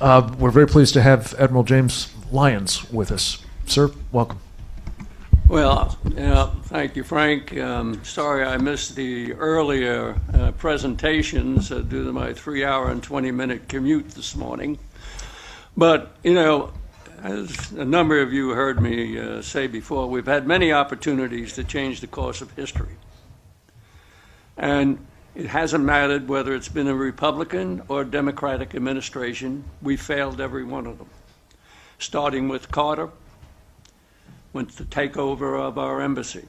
We're very pleased to have Admiral James Lyons with us. Sir, welcome. Well, thank you, Frank. Sorry I missed the earlier presentations due to my 3-hour and 20-minute commute this morning. But, as a number of you heard me say before, we've had many opportunities to change the course of history. And it hasn't mattered whether it's been a Republican or Democratic administration. We failed every one of them, starting with Carter, with the takeover of our embassy.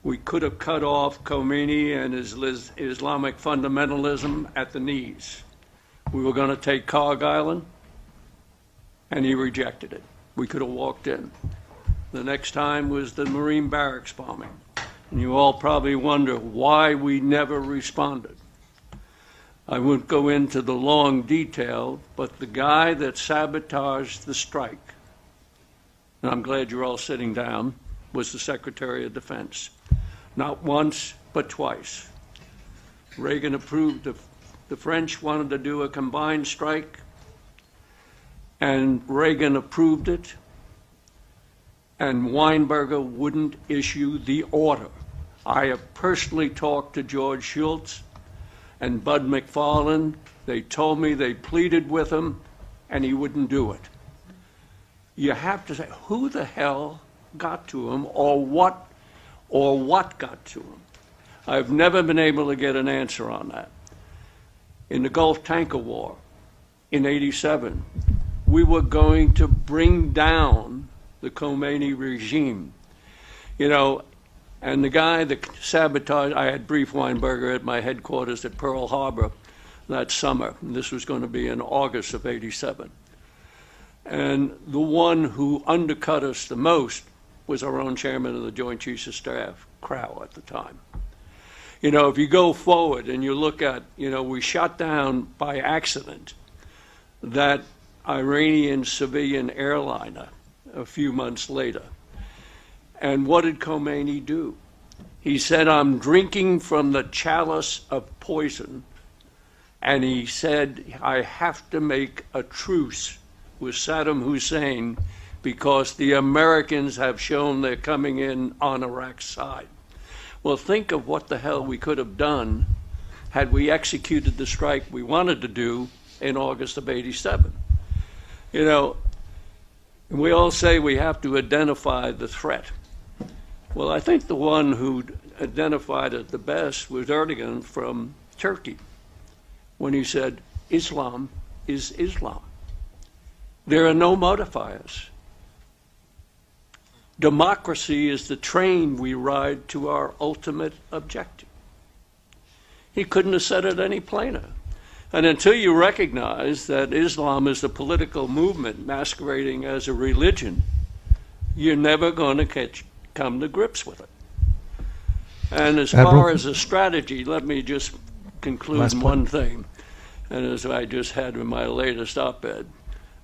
We could have cut off Khomeini and his Islamic fundamentalism at the knees. We were going to take Cargill, and he rejected it. We could have walked in. The next time was the Marine barracks bombing. And you all probably wonder why we never responded. I won't go into the long detail, but the guy that sabotaged the strike, and I'm glad you're all sitting down, was the Secretary of Defense. Not once, but twice. Reagan approved, the French wanted to do a combined strike, and Reagan approved it, and Weinberger wouldn't issue the order. I have personally talked to George Shultz and Bud McFarlane. They told me they pleaded with him, and he wouldn't do it. You have to say, who the hell got to him, or what got to him? I've never been able to get an answer on that. In the Gulf Tanker War in '87, we were going to bring down the Khomeini regime. And the guy that sabotaged, I had briefed Weinberger at my headquarters at Pearl Harbor that summer. And this was going to be in August of '87. And the one who undercut us the most was our own chairman of the Joint Chiefs of Staff, Crow, at the time. If you go forward and you look at, we shot down by accident that Iranian civilian airliner a few months later. And what did Khomeini do? He said, I'm drinking from the chalice of poison. And he said, I have to make a truce with Saddam Hussein because the Americans have shown they're coming in on Iraq's side. Well, think of what the hell we could have done had we executed the strike we wanted to do in August of '87. We all say we have to identify the threat. Well, I think the one who identified it the best was Erdogan from Turkey, when he said, Islam is Islam. There are no modifiers. Democracy is the train we ride to our ultimate objective. He couldn't have said it any plainer. And until you recognize that Islam is a political movement masquerading as a religion, you're never going to come to grips with it. And as far as a strategy, let me just conclude one thing. And as I just had in my latest op-ed,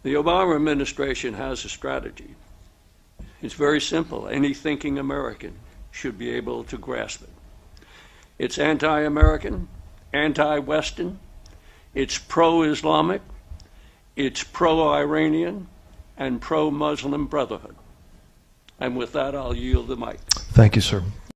the Obama administration has a strategy. It's very simple. Any thinking American should be able to grasp it. It's anti-American, anti-Western, it's pro-Islamic, it's pro-Iranian, and pro-Muslim Brotherhood. And with that, I'll yield the mic. Thank you, sir.